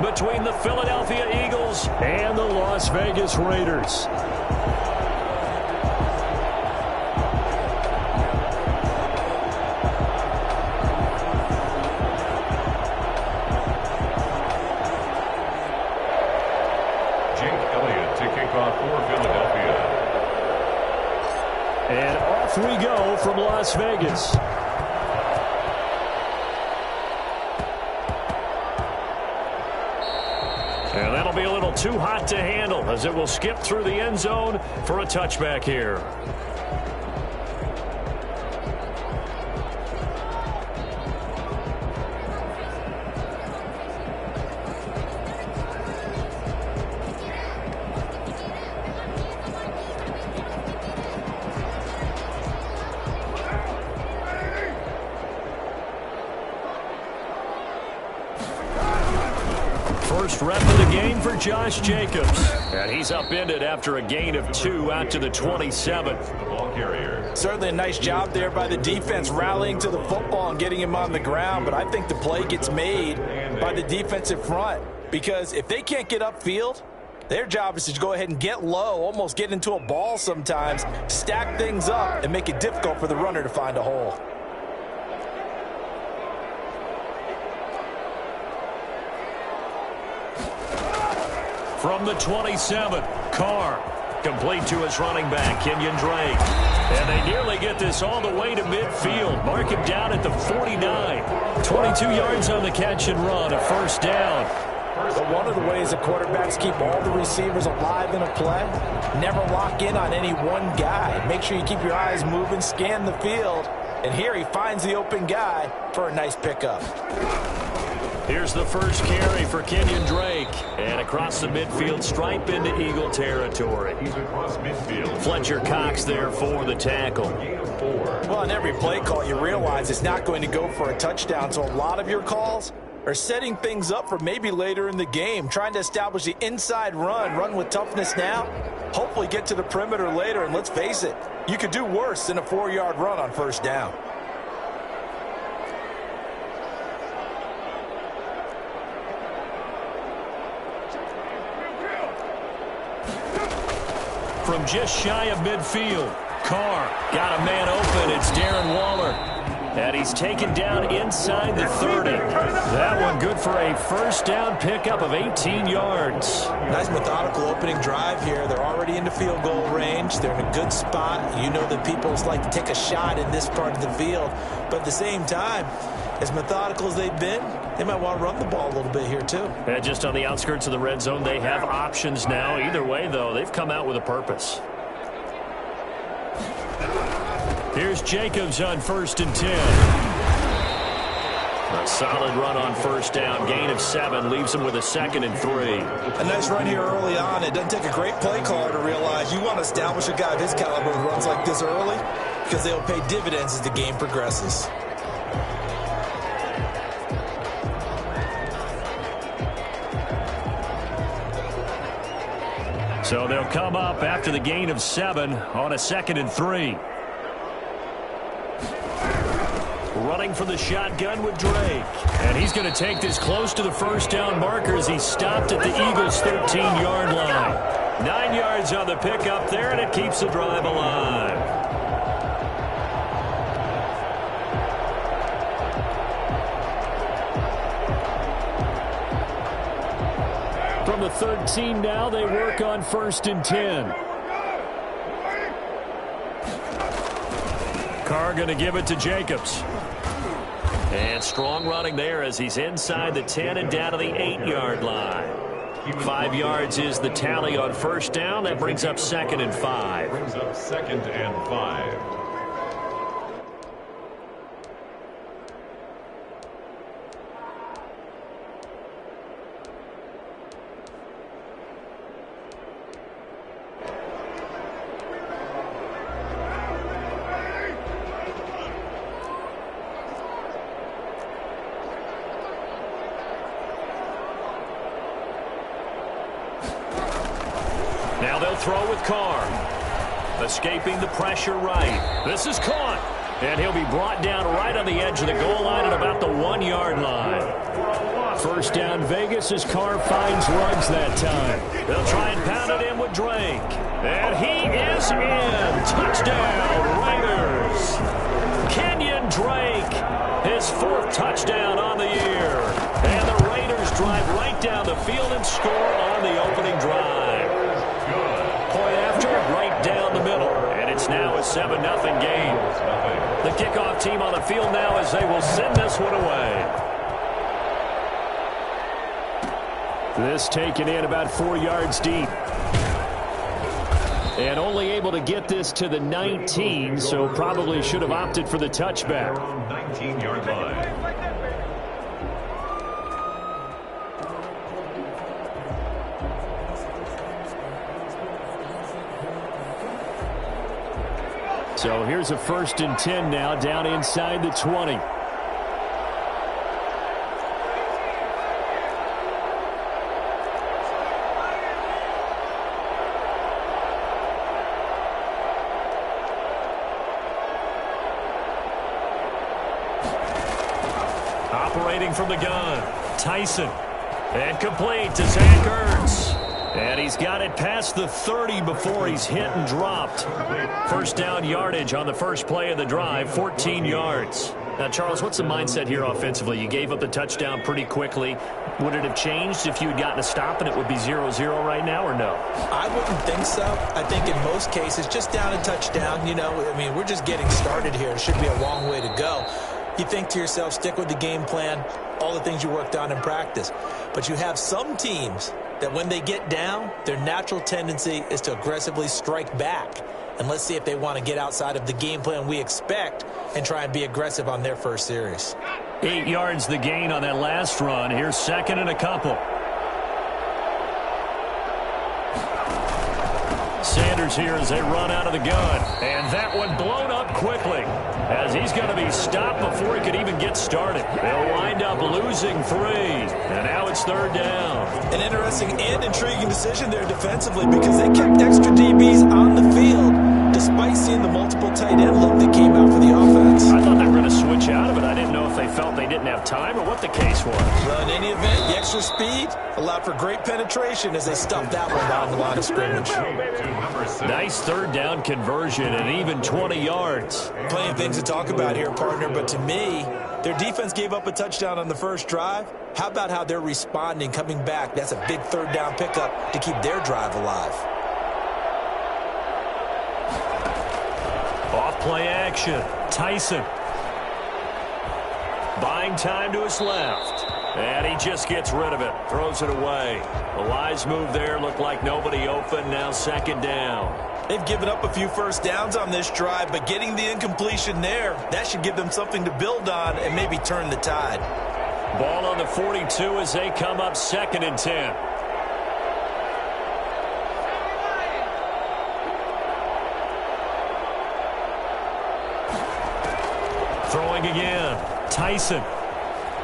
between the Philadelphia Eagles and the Las Vegas Raiders. And off we go from Las Vegas. And that'll be a little too hot to handle as it will skip through the end zone for a touchback here. First rep of the game for Josh Jacobs. And he's upended after a gain of 2 out to the 27. The ball carrier. Certainly a nice job there by the defense rallying to the football and getting him on the ground. But I think the play gets made by the defensive front. Because if they can't get upfield, their job is to go ahead and get low, almost get into a ball sometimes, stack things up, and make it difficult for the runner to find a hole. From the 27, Carr. Complete to his running back, Kenyon Drake. And they nearly get this all the way to midfield. Mark him down at the 49. 22 yards on the catch and run, a first down. But one of the ways the quarterbacks keep all the receivers alive in a play, never lock in on any one guy. Make sure you keep your eyes moving, scan the field. And here he finds the open guy for a nice pickup. Here's the first carry for Kenyon Drake. And across the midfield stripe into Eagle territory. He's across midfield. Fletcher Cox there for the tackle. Well, in every play call, you realize it's not going to go for a touchdown. So a lot of your calls are setting things up for maybe later in the game. Trying to establish the inside run with toughness now. Hopefully get to the perimeter later. And let's face it, you could do worse than a 4-yard run on first down. From just shy of midfield, Carr got a man open. It's Darren Waller. And he's taken down inside the 30. That one good for a first down pickup of 18 yards. Nice methodical opening drive here. They're already into field goal range. They're in a good spot. You know that people like to take a shot in this part of the field. But at the same time, as methodical as they've been, they might want to run the ball a little bit here too. And just on the outskirts of the red zone, they have options now. Either way, though, they've come out with a purpose. Here's Jacobs on 1st and 10. A solid run on first down. Gain of 7 leaves him with a 2nd and 3. A nice run here early on. It doesn't take a great play caller to realize you want to establish a guy of his caliber who runs like this early because they'll pay dividends as the game progresses. So they'll come up after the gain of 7 on a 2nd and 3. Running from the shotgun with Drake. And he's going to take this close to the first down marker as he stopped at the Eagles' 13-yard line. 9 yards on the pickup there, and it keeps the drive alive. From the 13 now, they work on 1st and 10. Carr going to give it to Jacobs. And strong running there as he's inside the 10 and down to the 8-yard line. 5 yards is the tally on first down. That brings up 2nd and 5. Brings up 2nd and 5. Now they'll throw with Carr. Escaping the pressure right. This is caught. And he'll be brought down right on the edge of the goal line at about the 1-yard line. First down Vegas as Carr finds Ruggs that time. They'll try and pound it in with Drake. And he is in. Touchdown, Raiders. Kenyon Drake, his 4th touchdown on the year. And the Raiders drive right down the field and score on the opening drive. Point after, right down the middle. And it's now a 7-0 game. The kickoff team on the field now as they will send this one away. This taken in about 4 yards deep. And only able to get this to the 19, so probably should have opted for the touchback. 19-yard line. So here's a 1st and 10 now, down inside the 20. Operating from the gun, Tyson. And complete to Zach Ertz. And he's got it past the 30 before he's hit and dropped. First down yardage on the first play of the drive, 14 yards. Now, Charles, what's the mindset here offensively? You gave up the touchdown pretty quickly. Would it have changed if you had gotten a stop and it would be 0-0 right now, or no? I wouldn't think so. I think in most cases, just down a touchdown, you know, I mean, we're just getting started here. It should be a long way to go. You think to yourself, stick with the game plan, all the things you worked on in practice. But you have some teams that when they get down, their natural tendency is to aggressively strike back. And let's see if they want to get outside of the game plan we expect and try and be aggressive on their first series. 8 yards the gain on that last run. Here's 2nd and a couple. Sanders here as they run out of the gun. And that one blown up quickly as he's going to be stopped before he could even get started. They'll wind up losing 3. And now it's 3rd down. An interesting and intriguing decision there defensively because they kept extra DBs on the field despite seeing the multiple tight end look that came out for the offense. I thought they were going to switch out of it. I didn't know if they felt they didn't have time or what the case was. Well, in any event, the extra speed allowed for great penetration as they stuffed that one down the line of scrimmage. Nice 3rd down conversion and even 20 yards. Plenty of things to talk about here, partner, but to me, their defense gave up a touchdown on the first drive. How about how they're responding, coming back? That's a big 3rd down pickup to keep their drive alive. Off play action. Tyson. Buying time to his left. And he just gets rid of it. Throws it away. A wise move there. Looked like nobody open. Now 2nd down. They've given up a few first downs on this drive, but getting the incompletion there, that should give them something to build on and maybe turn the tide. Ball on the 42 as they come up 2nd and 10. Throwing again. Tyson.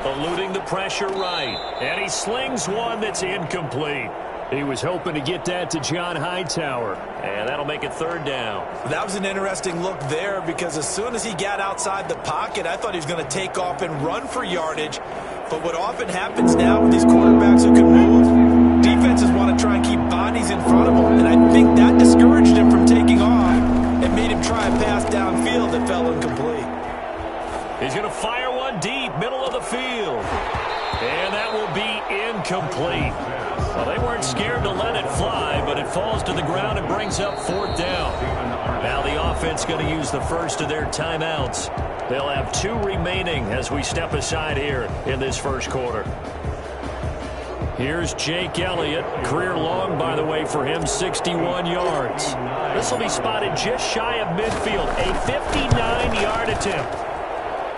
Eluding the pressure right. And he slings one that's incomplete. He was hoping to get that to John Hightower. And that'll make it 3rd down. That was an interesting look there because as soon as he got outside the pocket, I thought he was going to take off and run for yardage. But what often happens now with these quarterbacks who can move, defenses want to try and keep bodies in front of them. And I think that discouraged him from taking off and made him try a pass downfield that fell incomplete. He's going to fire one deep, middle of the field. And that will be incomplete. Well, they weren't scared to let it fly, but it falls to the ground and brings up 4th down. Now the offense going to use the first of their timeouts. They'll have 2 remaining as we step aside here in this first quarter. Here's Jake Elliott. Career long, by the way, for him, 61 yards. This will be spotted just shy of midfield, a 59-yard attempt.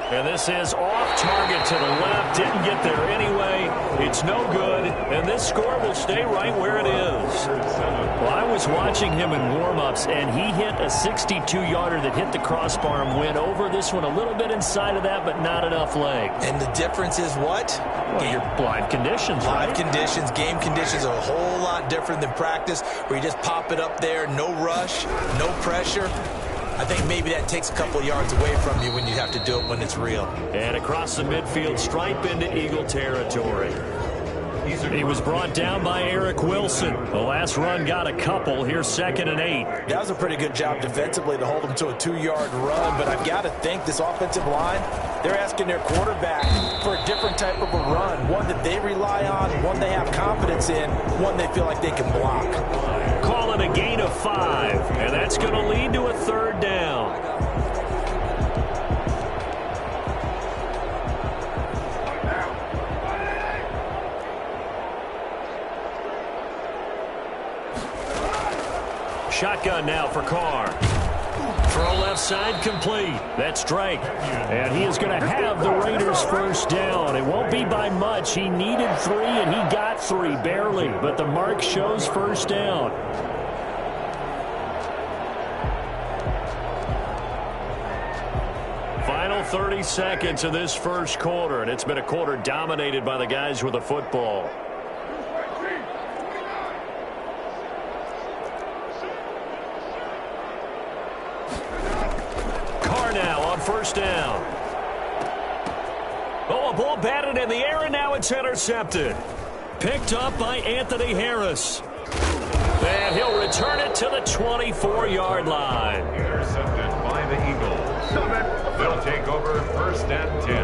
And this is off target to the left. Didn't get there anyway. It's no good. And this score will stay right where it is. Well, I was watching him in warm-ups, and he hit a 62-yarder that hit the crossbar and went over. This one a little bit inside of that, but not enough leg. And the difference is what? Well, your live conditions, right? Live conditions, game conditions are a whole lot different than practice where you just pop it up there, no rush, no pressure. I think maybe that takes a couple of yards away from you when you have to do it when it's real. And across the midfield stripe into Eagle territory. He was brought down by Eric Wilson. The last run got a couple. Here's 2nd and 8. That was a pretty good job defensively to hold him to a 2-yard run, but I've got to think this offensive line, they're asking their quarterback for a different type of a run, one that they rely on, one they have confidence in, one they feel like they can block. Call it a gain of 5, and that's going to lead to a 3rd down. Shotgun now for Carr. Throw left side complete. That's Drake. And he is going to have the Raiders first down. It won't be by much. He needed 3, and he got 3, barely. But the mark shows first down. Final 30 seconds of this first quarter, and it's been a quarter dominated by the guys with the football. First down. Oh, a ball batted in the air, and now it's intercepted. Picked up by Anthony Harris. And he'll return it to the 24-yard line. Intercepted by the Eagles. They'll take over 1st and 10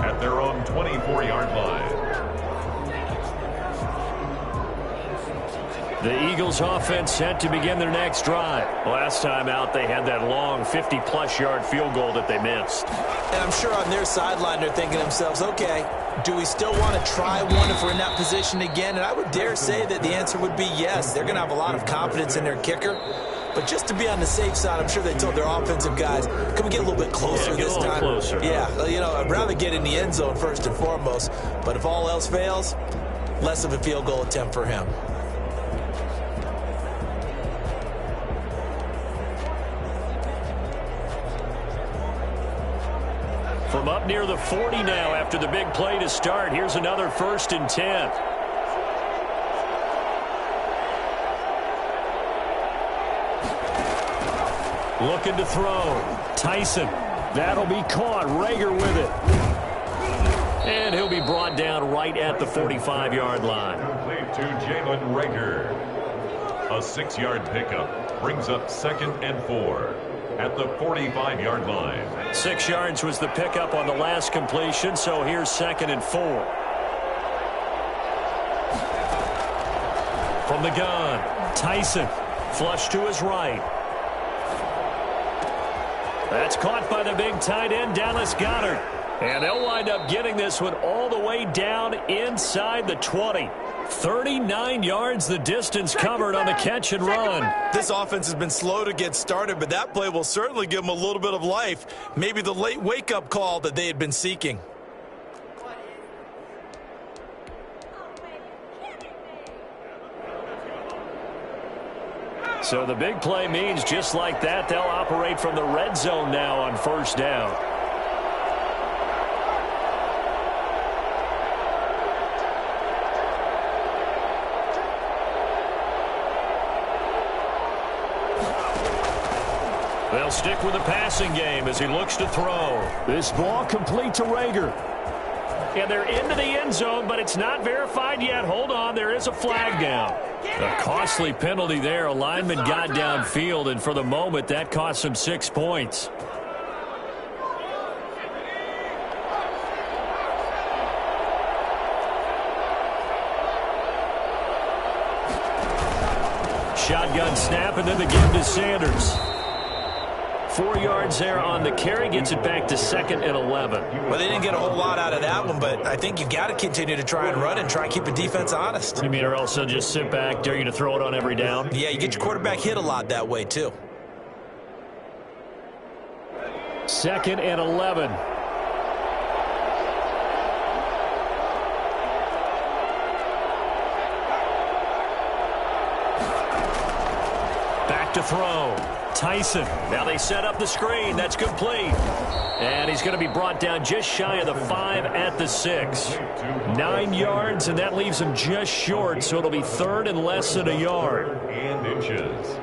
at their own 24-yard line. The Eagles offense set to begin their next drive. Last time out, they had that long 50-plus yard field goal that they missed. And I'm sure on their sideline they're thinking to themselves, okay, do we still want to try one if we're in that position again? And I would dare say that the answer would be yes. They're going to have a lot of confidence in their kicker. But just to be on the safe side, I'm sure they told their offensive guys, can we get a little bit closer this time? Closer. Yeah, you know, I'd rather get in the end zone first and foremost. But if all else fails, less of a field goal attempt for him. From up near the 40 now after the big play to start. Here's another 1st and 10. Looking to throw. Tyson. That'll be caught. Rager with it. And he'll be brought down right at the 45-yard line. Complete to Jalen Rager. A 6-yard pickup brings up 2nd and 4. At the 45-yard line. 6 yards was the pickup on the last completion, so here's 2nd and 4. From the gun, Tyson, flush to his right. That's caught by the big tight end, Dallas Goedert. And they'll wind up getting this one all the way down inside the 20. 39 yards the distance covered on the catch and run. This offense has been slow to get started, but that play will certainly give them a little bit of life. Maybe the late wake-up call that they had been seeking. So the big play means just like that, they'll operate from the red zone now on first down. They'll stick with the passing game as he looks to throw. This ball complete to Rager. And they're into the end zone, but it's not verified yet. Hold on, there is a flag down. A costly penalty there. A lineman got downfield, and for the moment, that cost him 6 points. Shotgun snap, and then the give to Sanders. 4 yards there on the carry, gets it back to 2nd and 11. Well, they didn't get a whole lot out of that one, but I think you got to continue to try and run and try and keep the defense honest. You mean, or else they'll just sit back, dare you to throw it on every down? Yeah, you get your quarterback hit a lot that way, too. 2nd and 11. Back to throw. Tyson. Now they set up the screen. That's complete. And he's going to be brought down just shy of the 5 at the 6. 9 yards, and that leaves him just short, so it'll be 3rd and less than a yard. And inches.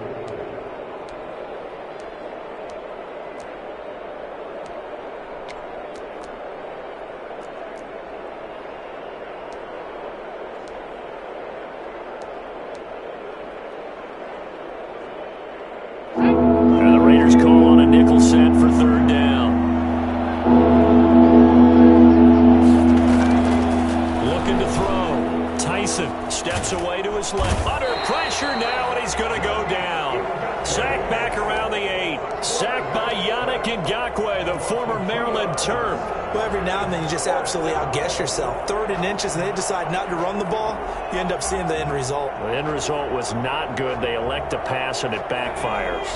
Tyson steps away to his left. Under pressure now, and he's going to go down. Sacked back around the 8. Sacked by Yannick Ngakoue, the former Maryland Terp. Well, every now and then you just absolutely outguess yourself. 3rd and inches, and they decide not to run the ball. You end up seeing the end result. The end result was not good. They elect to pass, and it backfires.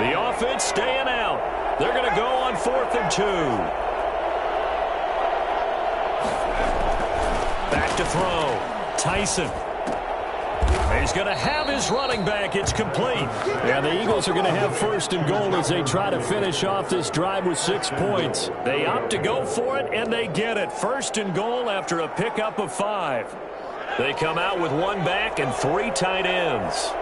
The offense staying out. They're going to go on 4th and 2. Back to throw. Tyson. He's going to have his running back. It's complete. And the Eagles are going to have 1st and goal as they try to finish off this drive with 6 points. They opt to go for it, and they get it. 1st and goal after a pickup of 5. They come out with 1 back and 3 tight ends.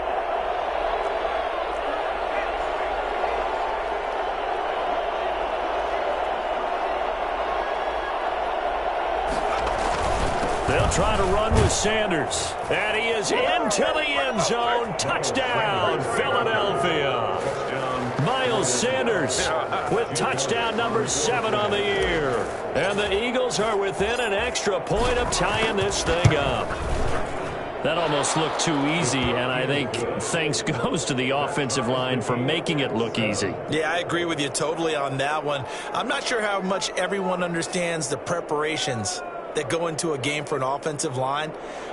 They'll try to run with Sanders. And he is into the end zone. Touchdown, Philadelphia. Miles Sanders with touchdown number 7 on the year. And the Eagles are within an extra point of tying this thing up. That almost looked too easy, and I think thanks goes to the offensive line for making it look easy. Yeah, I agree with you totally on that one. I'm not sure how much everyone understands the preparations that go into a game for an offensive line,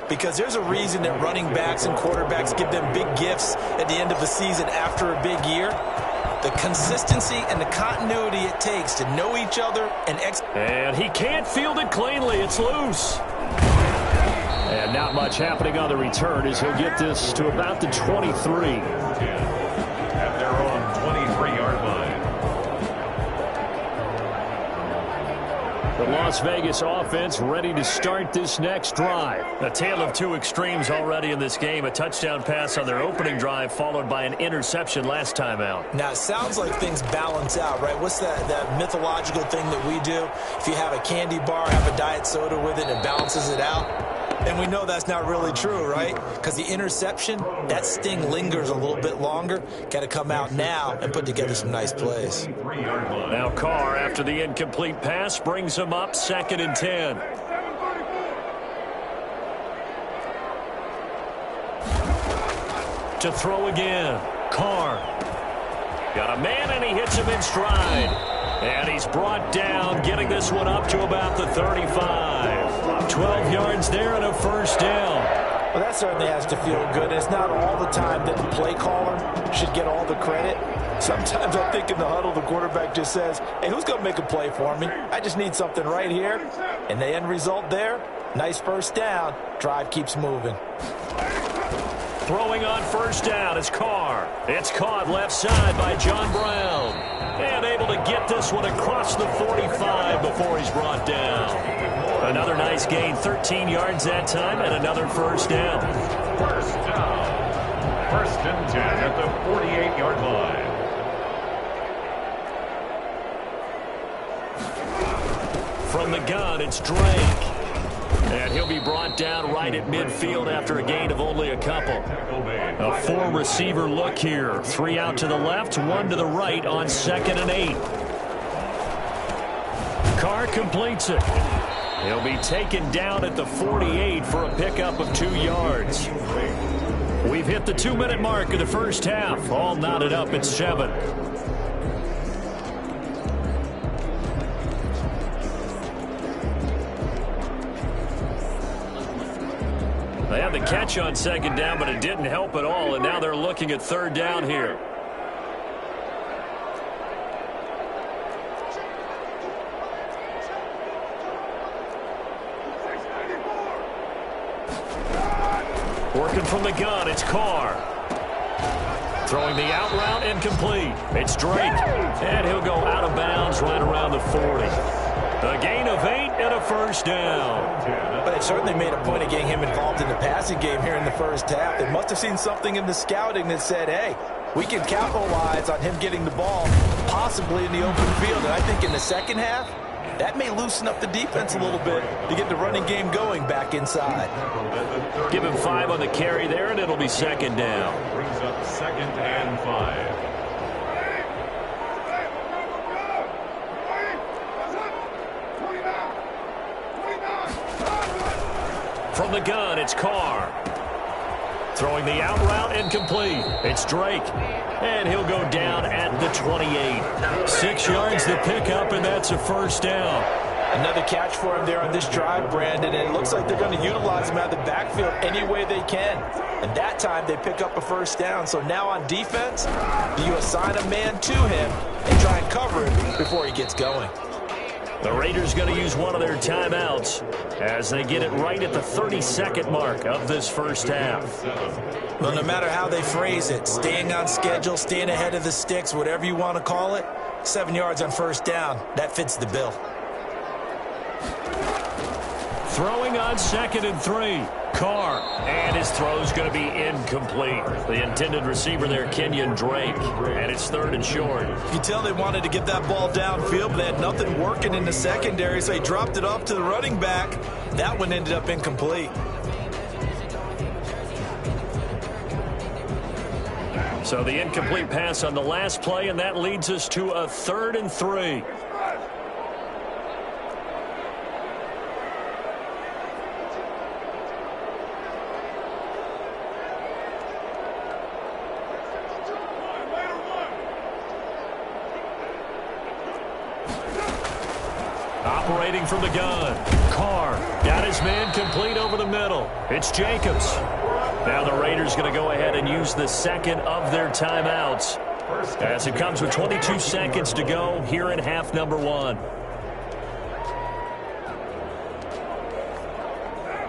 because there's a reason that running backs and quarterbacks give them big gifts at the end of the season after a big year. The consistency and the continuity it takes to know each other and he can't field it cleanly. It's loose. And not much happening on the return as he'll get this to about the 23. At their own 23-yard line. The Las Vegas offense ready to start this next drive. A tale of 2 extremes already in this game. A touchdown pass on their opening drive followed by an interception last time out. Now, it sounds like things balance out, right? What's that mythological thing that we do? If you have a candy bar, have a diet soda with it, it balances it out. And we know that's not really true, right? Because the interception, that sting lingers a little bit longer. Got to come out now and put together some nice plays. Now Carr, after the incomplete pass, brings him up 2nd and 10. To throw again. Carr. Got a man, and he hits him in stride. And he's brought down, getting this one up to about the 35. 12 yards there and a 1st down. Well, that certainly has to feel good. It's not all the time that the play caller should get all the credit. Sometimes I think in the huddle, the quarterback just says, hey, who's going to make a play for me? I just need something right here. And the end result there, nice 1st down. Drive keeps moving. Throwing on 1st down is Carr. It's caught left side by John Brown. And able to get this one across the 45 before he's brought down. Another nice gain, 13 yards that time, and another 1st down. 1st down. 1st and 10 at the 48-yard line. From the gun, it's Drake. And he'll be brought down right at midfield after a gain of only a couple. A 4-receiver look here. 3 out to the left, 1 to the right on 2nd and 8. Carr completes it. He'll be taken down at the 48 for a pickup of 2 yards. We've hit the 2-minute mark of the 1st half. All knotted up at 7. They had the catch on 2nd down, but it didn't help at all, and now they're looking at 3rd down here. Working from the gun, it's Carr. Throwing the out route, incomplete. It's Drake, and he'll go out of bounds right around the 40. A gain of 8 and a 1st down. But it certainly made a point of getting him involved in the passing game here in the 1st half. They must have seen something in the scouting that said, hey, we can capitalize on him getting the ball possibly in the open field. And I think in the 2nd half, that may loosen up the defense a little bit to get the running game going back inside. Give him 5 on the carry there, and it'll be 2nd down. Brings up 2nd and 5. From the gun, it's Carr. Throwing the out route, incomplete. It's Drake. And he'll go down at the 28. 6 yards the pickup, and that's a first down. Another catch for him there on this drive, Brandon, and it looks like they're going to utilize him out of the backfield any way they can. And that time they pick up a first down. So now on defense, you assign a man to him and try and cover him before he gets going. The Raiders going to use one of their timeouts as they get it right at the 32nd mark of this first half. Well, no matter how they phrase it, staying on schedule, staying ahead of the sticks, whatever you want to call it, 7 yards on first down, that fits the bill. Throwing on 2nd and 3. Carr, and his throw's going to be incomplete. The intended receiver there, Kenyon Drake, and it's 3rd and short. You can tell they wanted to get that ball downfield, but they had nothing working in the secondary, so he dropped it off to the running back. That one ended up incomplete. So the incomplete pass on the last play, and that leads us to a 3rd and 3. Operating from the gun. Carr got his man complete over the middle. It's Jacobs. Now the Raiders going to go ahead and use the second of their timeouts as it comes with 22 seconds to go here in half number 1.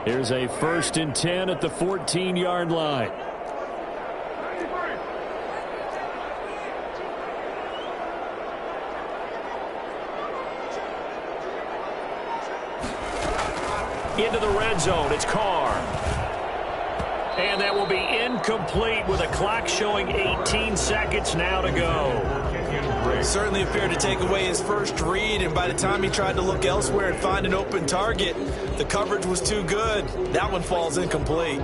Here's a 1st and 10 at the 14-yard line. Into the red zone, it's Carr. And that will be incomplete with a clock showing 18 seconds now to go. Certainly appeared to take away his first read, and by the time he tried to look elsewhere and find an open target, the coverage was too good. That one falls incomplete.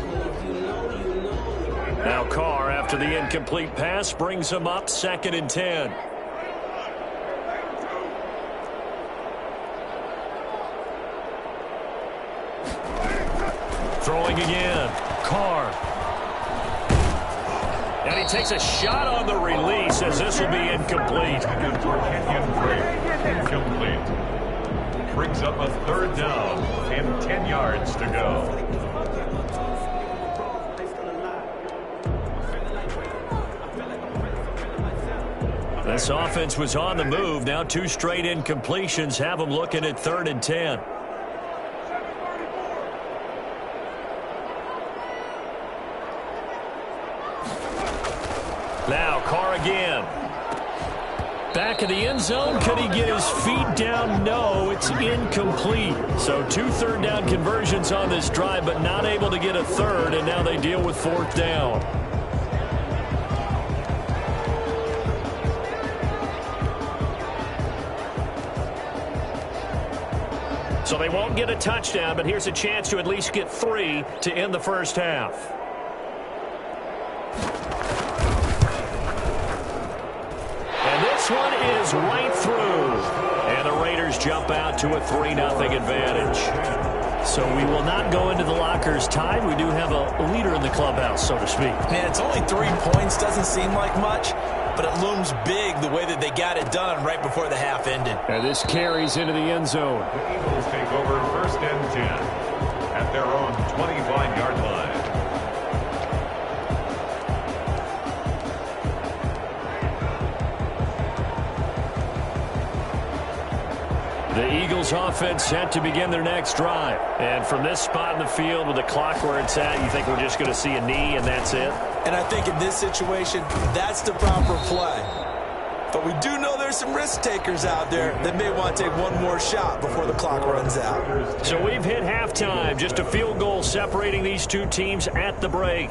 Now Carr, after the incomplete pass, brings him up 2nd and 10. Throwing again. Carr. And he takes a shot on the release as this will be incomplete. Incomplete. Brings up a 3rd down and 10 yards to go. This offense was on the move. Now 2 straight incompletions have them looking at 3rd and 10. Now Carr again. Back in the end zone. Could he get his feet down? No, it's incomplete. So 2 third down conversions on this drive, but not able to get a 3rd, and now they deal with 4th down. So they won't get a touchdown, but here's a chance to at least get 3 to end the first half. This one is right through. And the Raiders jump out to a 3-0 advantage. So we will not go into the lockers tied. We do have a leader in the clubhouse, so to speak. Man, it's only 3 points. Doesn't seem like much, but it looms big the way that they got it done right before the half ended. And this carries into the end zone. The Eagles take over 1st and 10 at their own 25-yard line. The Eagles offense set to begin their next drive. And from this spot in the field with the clock where it's at, you think we're just going to see a knee and that's it? And I think in this situation, that's the proper play. But we do know there's some risk takers out there that may want to take one more shot before the clock runs out. So we've hit halftime. Just a field goal separating these 2 teams at the break.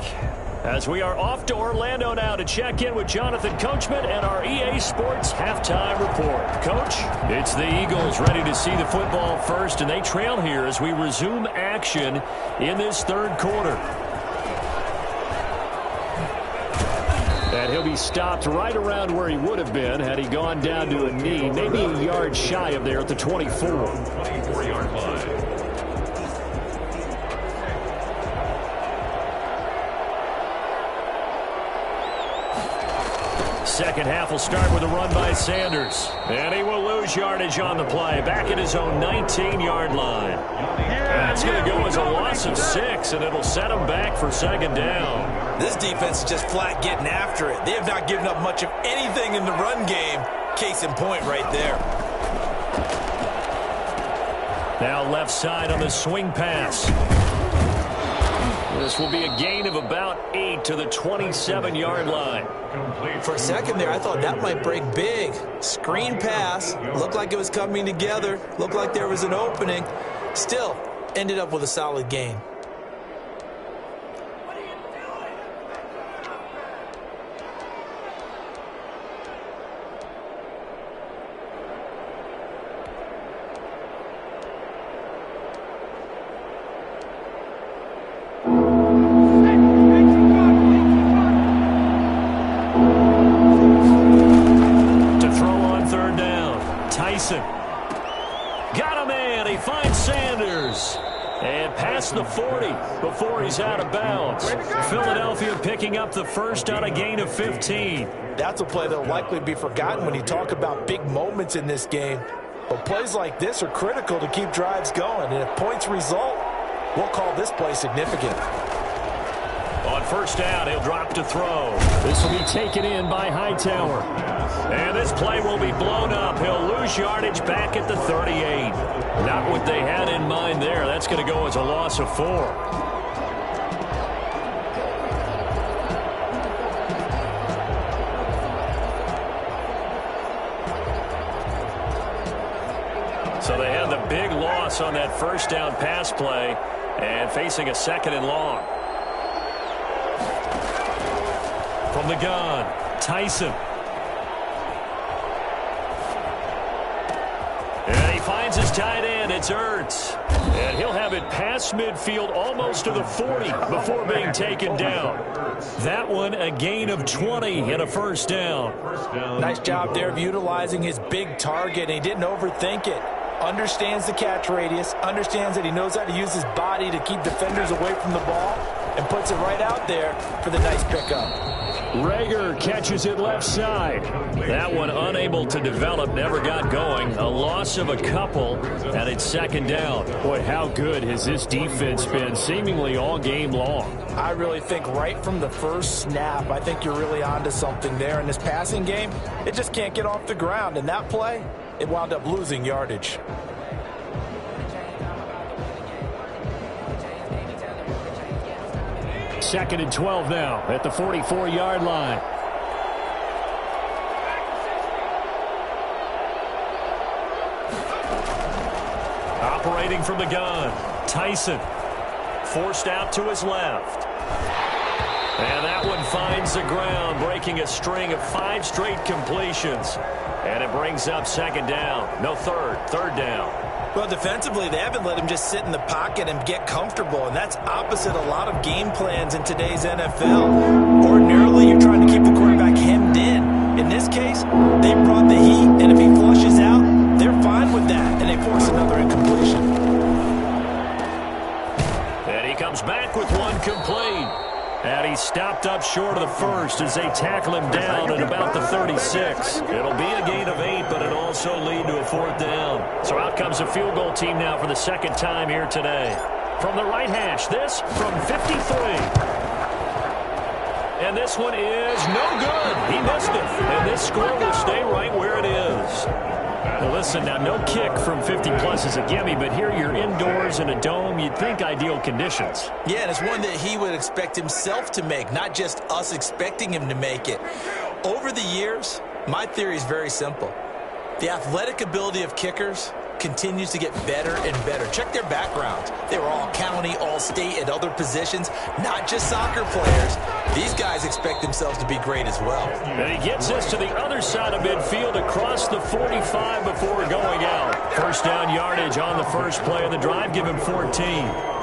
As we are off to Orlando now to check in with Jonathan Coachman and our EA Sports Halftime Report. Coach, it's the Eagles ready to see the football first, and they trail here as we resume action in this 3rd quarter. And he'll be stopped right around where he would have been had he gone down to a knee, maybe a yard shy of there at the 24. 24-yard line. second half will start with a run by Sanders. And he will lose yardage on the play. Back at his own 19-yard line. That's going to go as a loss of 6, and it'll set him back for second down. This defense is just flat getting after it. They have not given up much of anything in the run game. Case in point right there. Now left side on the swing pass. This will be a gain of about 8 to the 27-yard line. For a second there, I thought that might break big. Screen pass. Looked like it was coming together. Looked like there was an opening. Still, ended up with a solid gain. Got a man. He finds Sanders. And past the 40 before he's out of bounds. Philadelphia picking up the first on a gain of 15. That's a play that will likely be forgotten when you talk about big moments in this game. But plays like this are critical to keep drives going. And if points result, we'll call this play significant. On first down, he'll drop to throw. This will be taken in by Hightower. And this play will be blown up. He'll lose yardage back at the 38. Not what they had in mind there. That's going to go as a loss of 4. So they had the big loss on that first down pass play and facing a second and long. From the gun, Tyson. And he finds his tight end. It's Ertz. And he'll have it past midfield almost to the 40 before being taken down. That one a gain of 20 and a first down. Nice job there of utilizing his big target. And he didn't overthink it. Understands the catch radius. Understands that he knows how to use his body to keep defenders away from the ball. And puts it right out there for the nice pickup. Rager catches it left side. That one unable to develop, never got going. A loss of a couple, and it's second down. Boy, how good has this defense been seemingly all game long? I really think right from the first snap, I think you're really onto something there. In this passing game, it just can't get off the ground. And that play, it wound up losing yardage. Second and 12 now at the 44-yard line. Operating from the gun, Tyson. Forced out to his left. And that one finds the ground, breaking a string of 5 straight completions. And it brings up second down. No, third down. Well, defensively, they haven't let him just sit in the pocket and get comfortable, and that's opposite a lot of game plans in today's NFL. Ordinarily, you're trying to keep the quarterback hemmed in. In this case, they brought the heat, and if he flushes out, they're fine with that, and they force another incompletion. And he comes back with one complete. And he stopped up short of the first as they tackle him down at about the 36. It'll be a gain of 8, but it'll also lead to a fourth down. So out comes a field goal team now for the second time here today. From the right hash, this from 53. And this one is no good. He missed it. And this score will stay right where it is. Well, listen, now no kick from 50-plus is a gimme, but here you're indoors in a dome. You'd think ideal conditions. Yeah, and it's one that he would expect himself to make, not just us expecting him to make it. Over the years, my theory is very simple. The athletic ability of kickers continues to get better and better. Check their backgrounds. They were all county, all state, at other positions, not just soccer players. These guys expect themselves to be great as well. And he gets us to the other side of midfield across the 45 before going out. First down yardage on the first play of the drive. Give him 14.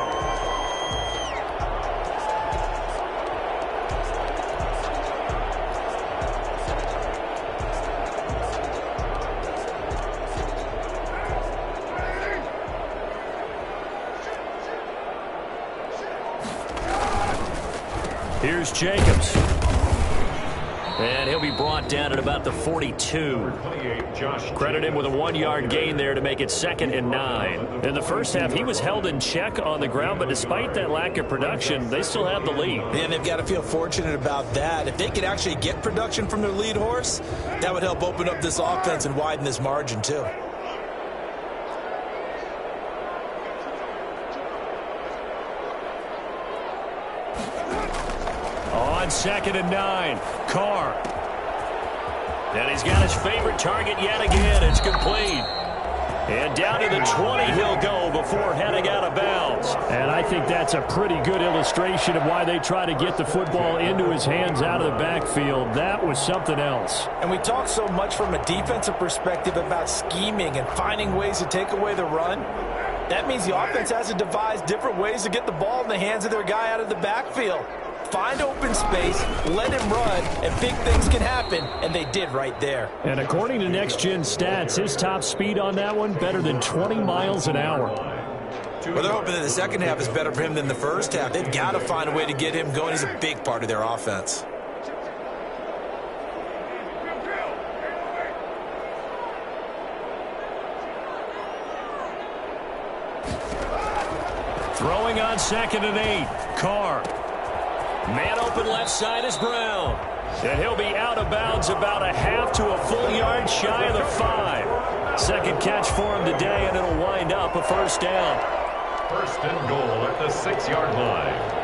Here's Jacobs. And he'll be brought down at about the 42. Credit him with a 1-yard gain there to make it 2nd and 9. In the first half, he was held in check on the ground, but despite that lack of production, they still have the lead. And they've got to feel fortunate about that. If they could actually get production from their lead horse, that would help open up this offense and widen this margin too. On 2nd and 9, Carr. And he's got his favorite target yet again. It's complete. And down to the 20 he'll go before heading out of bounds. And I think that's a pretty good illustration of why they try to get the football into his hands out of the backfield. That was something else. And we talk so much from a defensive perspective about scheming and finding ways to take away the run. That means the offense has to devise different ways to get the ball in the hands of their guy out of the backfield. Find open space, let him run, and big things can happen, and they did right there. And according to Next Gen Stats, his top speed on that one, better than 20 miles an hour. Well, they're hoping that the second half is better for him than the first half. They've got to find a way to get him going. He's a big part of their offense. Throwing on 2nd and 8, Carr. Man open left side is Brown. And he'll be out of bounds about a half to a full yard shy of the 5. Second catch for him today, and it'll wind up a first down. 1st and goal at the 6-yard line.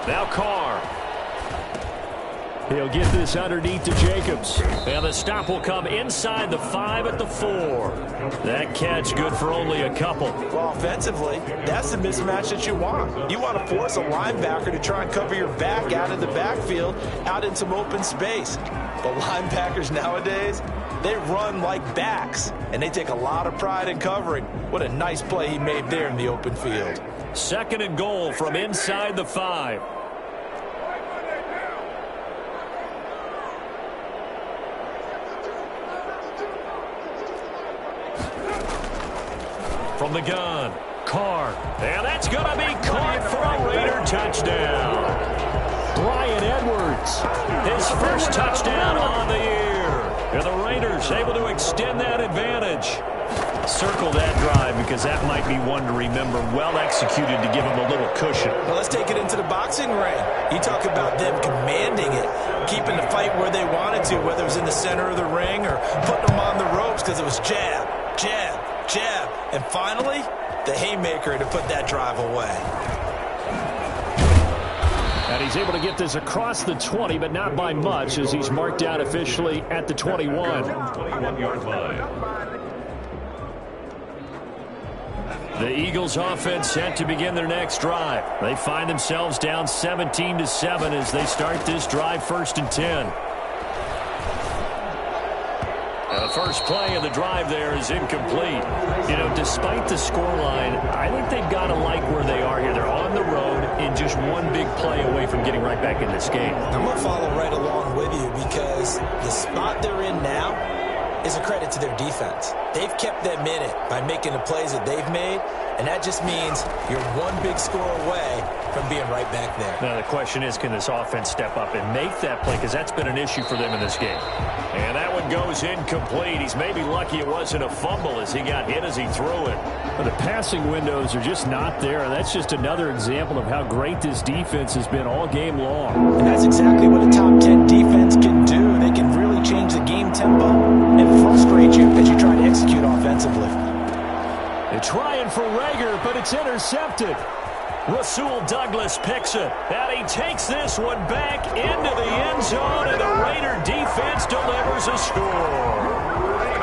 Now Carr. He'll get this underneath to Jacobs. And the stop will come inside the 5 at the 4. That catch good for only a couple. Well, offensively, that's the mismatch that you want. You want to force a linebacker to try and cover your back out of the backfield, out in some open space. But linebackers nowadays, they run like backs, and they take a lot of pride in covering. What a nice play he made there in the open field. 2nd and goal from inside the 5. From the gun, Carr. And that's going to be caught for a Raider touchdown. Bryan Edwards, his first touchdown on the year. And the Raiders able to extend that advantage. Circle that drive because that might be one to remember. Well executed to give him a little cushion. Well, let's take it into the boxing ring. You talk about them commanding it, keeping the fight where they wanted to, whether it was in the center of the ring or putting them on the ropes because it was jab, jab, jab. And finally, the haymaker to put that drive away. And he's able to get this across the 20, but not by much as he's marked out officially at the 21. 21-yard line. The Eagles offense set to begin their next drive. They find themselves down 17-7 as they start this drive 1st and 10. The first play of the drive there is incomplete. You know, despite the scoreline, I think they've got to like where they are here. They're on the road and just one big play away from getting right back in this game. I'm going to follow right along with you because the spot they're in now is a credit to their defense. They've kept them in it by making the plays that they've made, and that just means you're one big score away from being right back there. Now the question is, can this offense step up and make that play? Because that's been an issue for them in this game. And that one goes incomplete. He's maybe lucky it wasn't a fumble as he got hit as he threw it. Well, the passing windows are just not there. That's just another example of how great this defense has been all game long. And that's exactly what a top 10 defense can do. They can really change the game tempo and frustrate you as you try to execute offensively. They're trying for Rager, but it's intercepted. Rasul Douglas picks it, and he takes this one back into the end zone, and the Raider defense delivers a score.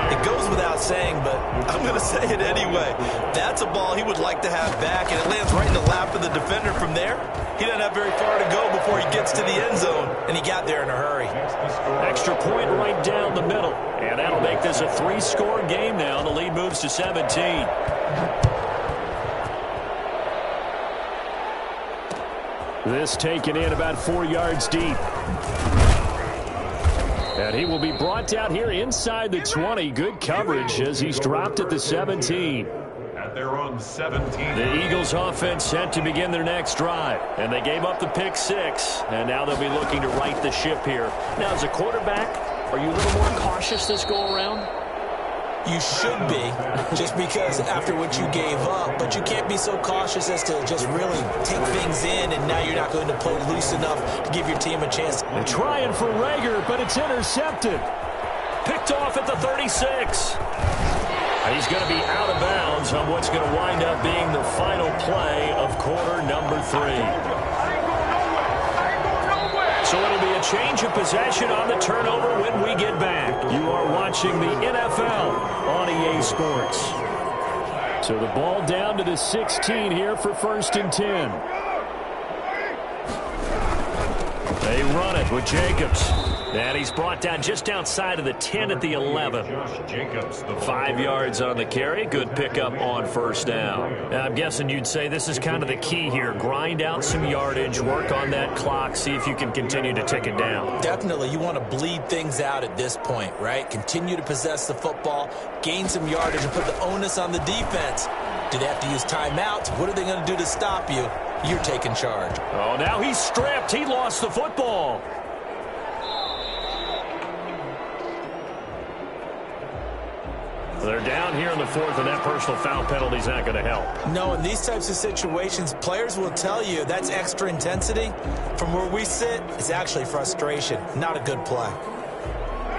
It goes without saying, but I'm going to say it anyway. That's a ball he would like to have back, and it lands right in the lap of the defender from there. He doesn't have very far to go before he gets to the end zone, and he got there in a hurry. Extra point right down the middle, and that'll make this a 3-score game now. The lead moves to 17. This taken in about 4 yards deep. And he will be brought down here inside the 20. Good coverage as he's dropped at the 17. At their own 17. The Eagles offense set to begin their next drive. And they gave up the pick 6. And now they'll be looking to right the ship here. Now, as a quarterback, are you a little more cautious this go-around? You should be, just because after what you gave up, but you can't be so cautious as to just really take things in, and now you're not going to play loose enough to give your team a chance. And trying for Rager, but it's intercepted. Picked off at the 36. And he's going to be out of bounds on what's going to wind up being the final play of quarter number 3. So it'll be a change of possession on the turnover when we get back. You are watching the NFL on EA Sports. So the ball down to the 16 here for 1st and 10. They run it with Jacobs. And he's brought down just outside of the 10 at the 11. 5 yards on the carry. Good pickup on 1st down. Now, I'm guessing you'd say this is kind of the key here. Grind out some yardage, work on that clock, see if you can continue to tick it down. Definitely. You want to bleed things out at this point, right? Continue to possess the football, gain some yardage, and put the onus on the defense. Do they have to use timeouts? What are they going to do to stop you? You're taking charge. Oh, now he's stripped. He lost the football. They're down here in the 4th, and that personal foul penalty is not going to help. No, in these types of situations, players will tell you that's extra intensity. From where we sit, it's actually frustration. Not a good play.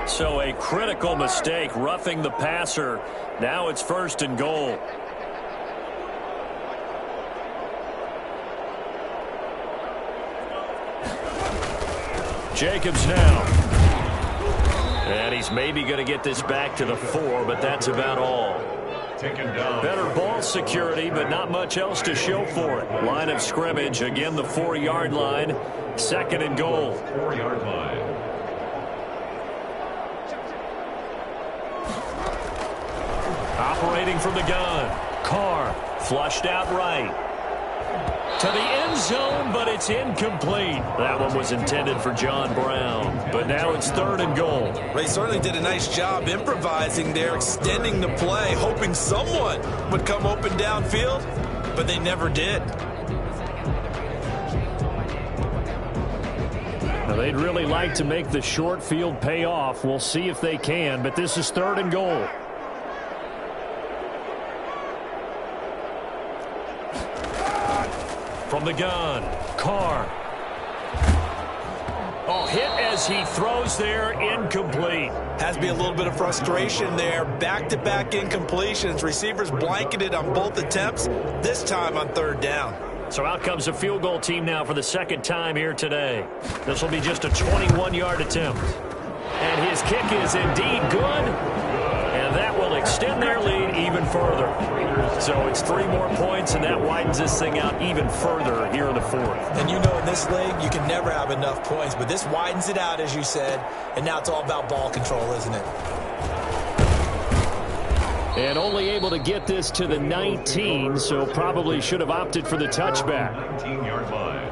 So a critical mistake, roughing the passer. Now it's 1st and goal. Jacobs now. And he's maybe going to get this back to the 4, but that's about all. Taken down. Better ball security, but not much else to show for it. Line of scrimmage, again the 4-yard line. 2nd and goal. 4-yard line. Operating from the gun. Carr flushed out right. To the end zone, but it's incomplete. That one was intended for John Brown. But now it's 3rd and goal. They certainly did a nice job improvising there, extending the play, hoping someone would come open downfield, but they never did. Now, they'd really like to make the short field pay off. We'll see if they can, but this is 3rd and goal. From the gun, Carr. Oh, hit as he throws there, incomplete. Has to be a little bit of frustration there. Back-to-back incompletions. Receivers blanketed on both attempts, this time on 3rd down. So out comes a field goal team now for the 2nd time here today. This will be just a 21-yard attempt. And his kick is indeed good. And that will extend their lead even further. So it's 3 more points, and that widens this thing out even further here in the 4th. And you know in this league, you can never have enough points, but this widens it out, as you said, and now it's all about ball control, isn't it? And only able to get this to the 19, so probably should have opted for the touchback. 19-yard line.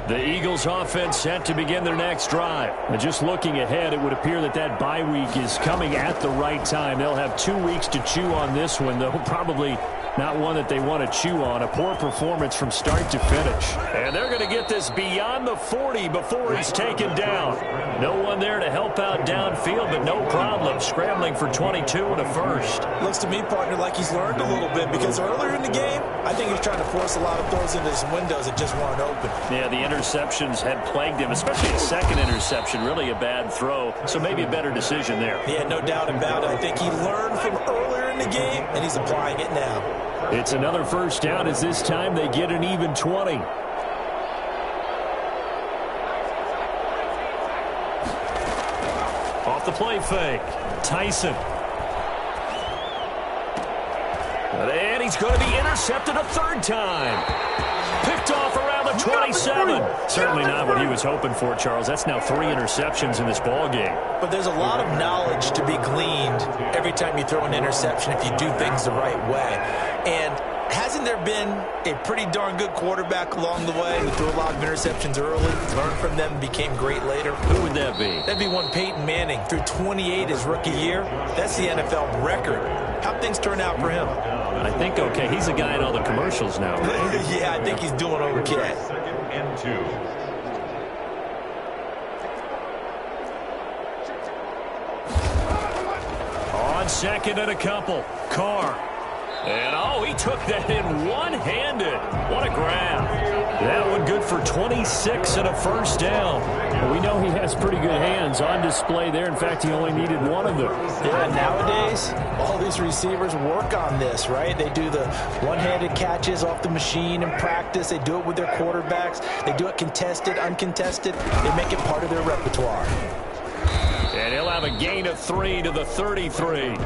The Eagles offense set to begin their next drive. And just looking ahead, it would appear that that bye week is coming at the right time. They'll have 2 weeks to chew on this one, though probably not one that they want to chew on. A poor performance from start to finish. And they're going to get this beyond the 40 before he's taken down. No one there to help out downfield, but no problem. Scrambling for 22 and a 1st. Looks to me, partner, like he's learned a little bit, because earlier in the game, I think he was trying to force a lot of throws into some windows that just weren't open. Yeah, the interceptions had plagued him, especially the 2nd interception. Really a bad throw, so maybe a better decision there. Yeah, no doubt about it. I think he learned from earlier in the game, and he's applying it now. It's another 1st down, as this time they get an even 20. Off the play fake. Tyson. And he's going to be intercepted a 3rd time. Picked off around the 27. Certainly not what he was hoping for, Charles. That's now 3 interceptions in this ball game. But there's a lot of knowledge to be gleaned every time you throw an interception if you do things the right way. And hasn't there been a pretty darn good quarterback along the way who threw a lot of interceptions early, learned from them, and became great later? Who would that be? That'd be one Peyton Manning. Threw 28 his rookie year. That's the NFL record. How'd things turn out for him? I think okay. He's a guy in all the commercials now, right? Yeah, I think he's doing okay. 2nd and 2. On 2nd and a couple, Carr. And, oh, he took that in one-handed. What a grab. That one good for 26 and a first down. Well, we know he has pretty good hands on display there. In fact, he only needed one of them. Yeah, nowadays, all these receivers work on this, right? They do the one-handed catches off the machine in practice. They do it with their quarterbacks. They do it contested, uncontested. They make it part of their repertoire. And he'll have a gain of 3 to the 33.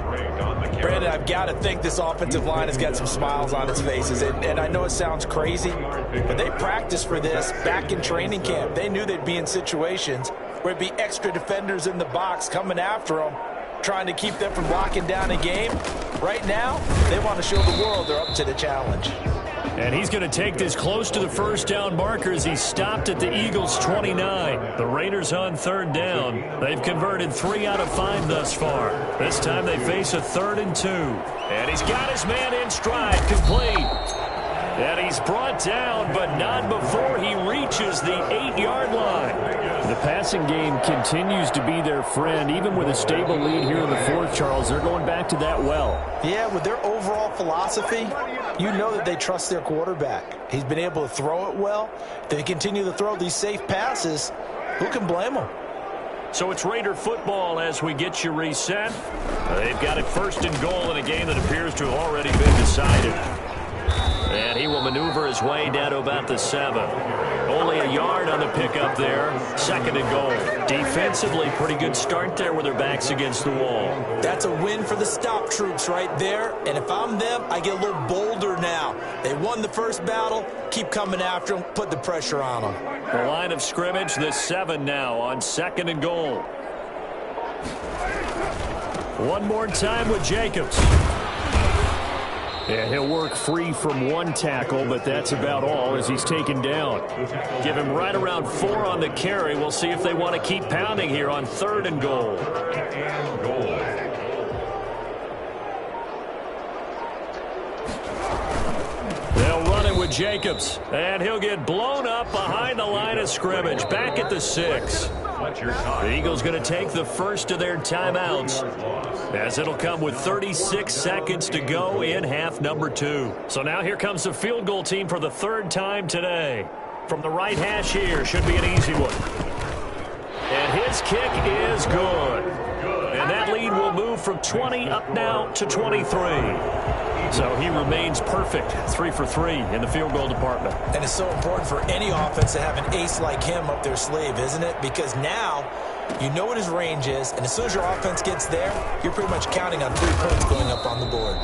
Brandon, I've got to think this offensive line has got some smiles on its faces. And I know it sounds crazy, but they practiced for this back in training camp. They knew they'd be in situations where it'd be extra defenders in the box coming after them, trying to keep them from locking down a game. Right now, they want to show the world they're up to the challenge. And he's going to take this close to the first down marker as he stopped at the Eagles' 29. The Raiders on 3rd down. They've converted 3 out of 5 thus far. This time they face a 3rd and 2. And he's got his man in stride, complete. And he's brought down, but not before he reaches the 8-yard line. The passing game continues to be their friend. Even with a stable lead here in the 4th, Charles, they're going back to that well. Yeah, with their overall philosophy, you know that they trust their quarterback. He's been able to throw it well. They continue to throw these safe passes. Who can blame them? So it's Raider football as we get you reset. They've got it 1st and goal in a game that appears to have already been decided. And he will maneuver his way down to about the 7. Only a yard on the pickup there. 2nd and goal. Defensively, pretty good start there with their backs against the wall. That's a win for the stop troops right there. And if I'm them, I get a little bolder now. They won the first battle. Keep coming after them. Put the pressure on them. The line of scrimmage, the 7 now on 2nd and goal. One more time with Jacobs. Yeah, he'll work free from one tackle, but that's about all as he's taken down. Give him right around 4 on the carry. We'll see if they want to keep pounding here on 3rd and goal. They'll run it with Jacobs, and he'll get blown up behind the line of scrimmage, back at the 6. The Eagles going to take the first of their timeouts, as it'll come with 36 seconds to go in half number 2. So now here comes the field goal team for the 3rd time today. From the right hash here, should be an easy one. And his kick is good. And that lead will move from 20 up now to 23. So he remains perfect, 3 for 3 in the field goal department. And it's so important for any offense to have an ace like him up their sleeve, isn't it? Because now you know what his range is, and as soon as your offense gets there, you're pretty much counting on 3 points going up on the board.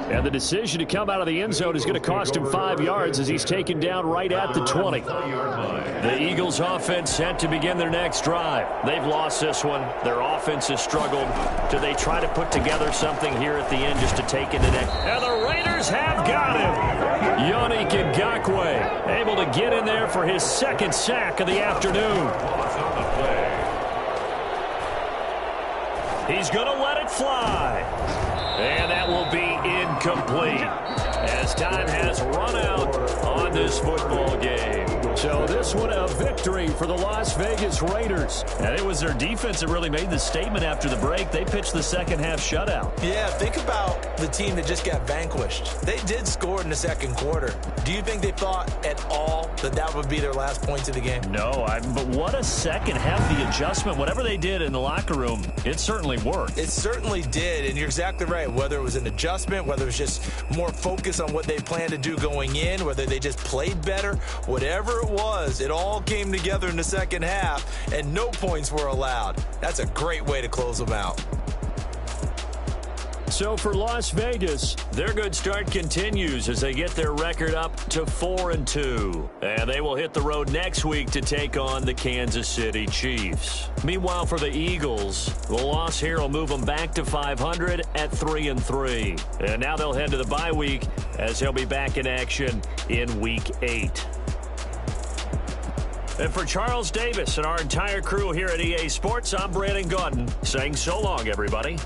And the decision to come out of the end zone is going to cost him 5 yards as he's taken down right at the 20. The Eagles offense set to begin their next drive. They've lost this one. Their offense has struggled. Do they try to put together something here at the end just to take it the next? And the Raiders have got him. Yannick Ngakoue able to get in there for his 2nd sack of the afternoon. He's going to let it fly. And that will be incomplete as time has run out on this football game. So this one a victory for the Las Vegas Raiders. And it was their defense that really made the statement after the break. They pitched the second half shutout. Yeah, think about the team that just got vanquished. They did score in the 2nd quarter. Do you think they thought at all that that would be their last points of the game? No, but what a second half, the adjustment. Whatever they did in the locker room, it certainly worked. It certainly did, and you're exactly right. Whether it was an adjustment, whether it was just more focus on what they planned to do going in, whether they just played better, whatever it was, it all came together in the second half, and no points were allowed. That's a great way to close them out. So for Las Vegas, their good start continues as they get their record up to 4-2. And they will hit the road next week to take on the Kansas City Chiefs. Meanwhile, for the Eagles, the loss here will move them back to 500 at 3-3. And now they'll head to the bye week as they'll be back in action in Week 8. And for Charles Davis and our entire crew here at EA Sports, I'm Brandon Gaudin saying so long, everybody.